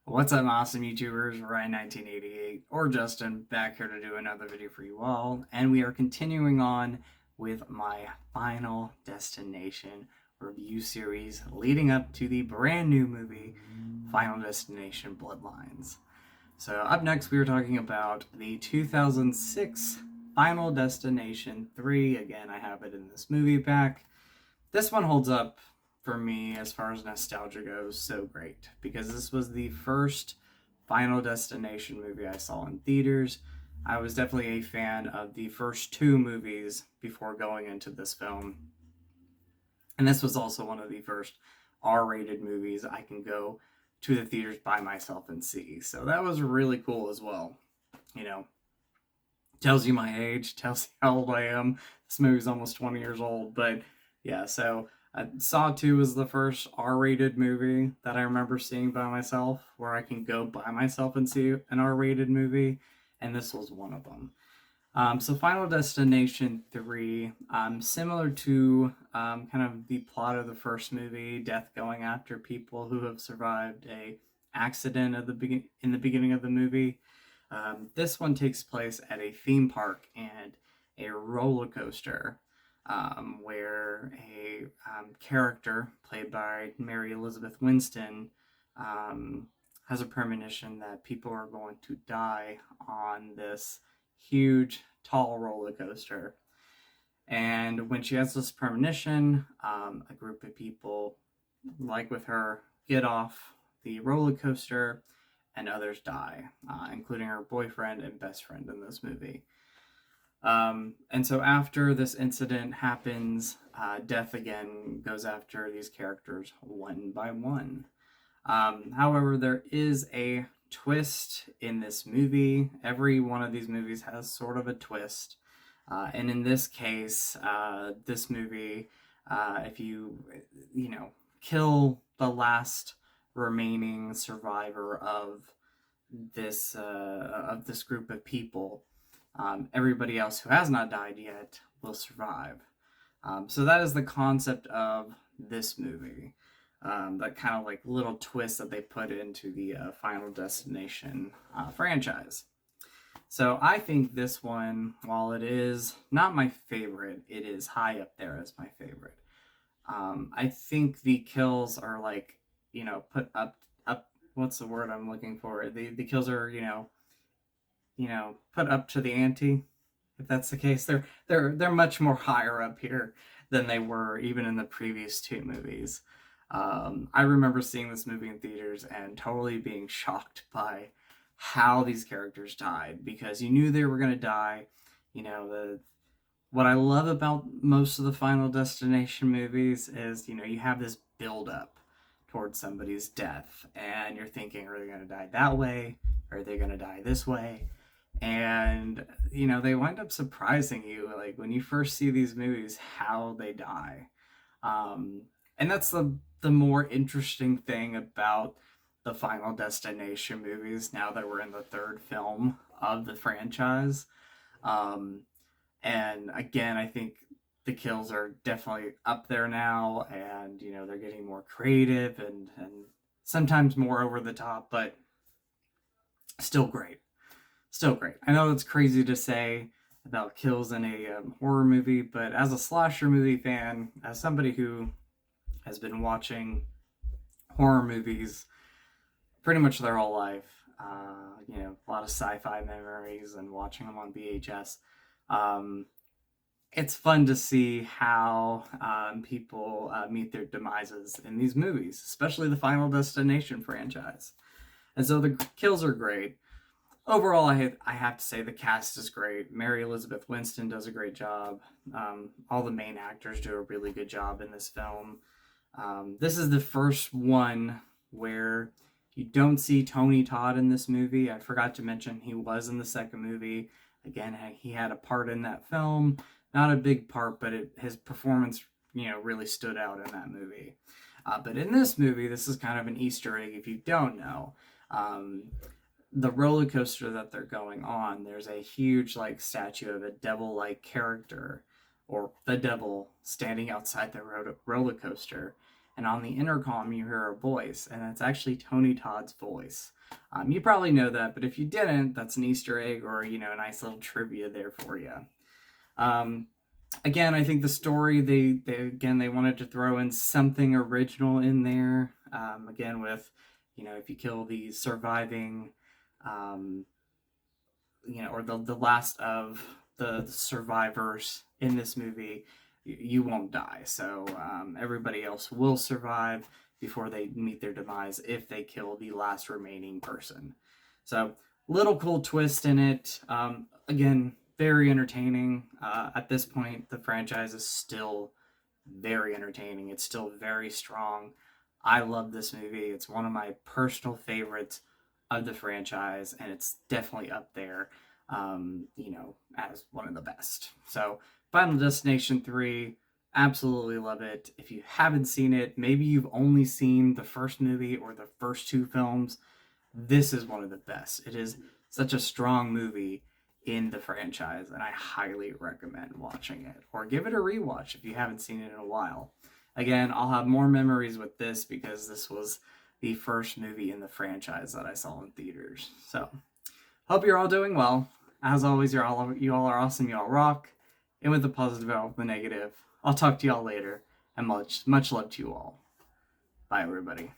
What's up, awesome YouTubers? Ryan1988 or Justin back here to do another video for you all, and we are continuing on with my Final Destination review series leading up to the brand new movie Final Destination Bloodlines. So up next we are talking about the 2006 Final Destination 3. Again, I have it in this movie pack. This one holds up for me as far as nostalgia goes so great because this was the first Final Destination movie I saw in theaters. I was definitely a fan of the first two movies before going into this film, and this was also one of the first R-rated movies I can go to the theaters by myself and see, so that was really cool as well. You know, tells you my age, tells you how old I am. This movie's almost 20 years old, but yeah, so Saw 2 was the first R-rated movie that I remember seeing by myself, where I can go by myself and see an R-rated movie, and this was one of them. So Final Destination 3, similar to kind of the plot of the first movie, death going after people who have survived a accident at in the beginning of the movie. This one takes place at a theme park and a roller coaster, where a character played by Mary Elizabeth Winstead has a premonition that people are going to die on this huge, tall roller coaster. And when she has this premonition, a group of people, like with her, get off the roller coaster and others die, including her boyfriend and best friend in this movie. And so after this incident happens, death again goes after these characters one by one. However, there is a twist in this movie. Every one of these movies has sort of a twist. And in this case, this movie, if you kill the last remaining survivor of this group of people, everybody else who has not died yet will survive. So that is the concept of this movie. That kind of like little twist that they put into the Final Destination franchise. So I think this one, while it is not my favorite, it is high up there as my favorite. I think the kills are like, put up, what's the word I'm looking for? The kills are, put up to the ante. If that's the case, they're much more higher up here than they were even in the previous two movies. I remember seeing this movie in theaters and totally being shocked by how these characters died, because you knew they were going to die. What I love about most of the Final Destination movies is, you have this build up towards somebody's death, and you're thinking, are they going to die that way? Are they going to die this way? And they wind up surprising you, like when you first see these movies, how they die. And that's the more interesting thing about the Final Destination movies now that we're in the third film of the franchise. And again, I think the kills are definitely up there now, and they're getting more creative and sometimes more over the top, but still great. Still great. I know it's crazy to say about kills in a horror movie, but as a slasher movie fan, as somebody who has been watching horror movies pretty much their whole life, a lot of sci-fi memories and watching them on VHS, it's fun to see how people meet their demises in these movies, especially the Final Destination franchise. And so the kills are great. Overall, I have to say the cast is great. Mary Elizabeth Winstead does a great job. All the main actors do a really good job in this film. This is the first one where you don't see Tony Todd in this movie. I forgot to mention he was in the second movie. Again, he had a part in that film. Not a big part, but his performance, really stood out in that movie. But in this movie, this is kind of an Easter egg if you don't know. The roller coaster that they're going on, there's a huge statue of a devil-like character, or the devil, standing outside the roller coaster. and on the intercom you hear a voice, and it's actually Tony Todd's voice. You probably know that, but if you didn't, that's an Easter egg, or a nice little trivia there for you. Again, I think the story, they wanted to throw in something original in there. Again, with if you kill the surviving, or the last of the survivors in this movie, you won't die. So everybody else will survive before they meet their demise if they kill the last remaining person. So little cool twist in it. Again, very entertaining. At this point, the franchise is still very entertaining. It's still very strong. I love this movie. It's one of my personal favorites of the franchise, and it's definitely up there, as one of the best. So Final Destination 3, absolutely love it. If you haven't seen it, maybe you've only seen the first movie or the first two films, this is one of the best. It is such a strong movie in the franchise, and I highly recommend watching it, or give it a rewatch if you haven't seen it in a while. Again, I'll have more memories with this because this was the first movie in the franchise that I saw in theaters. So, hope you're all doing well. As always, you all are awesome, you all rock. And with the positive out with the negative, I'll talk to y'all later, and much love to you all. Bye, everybody.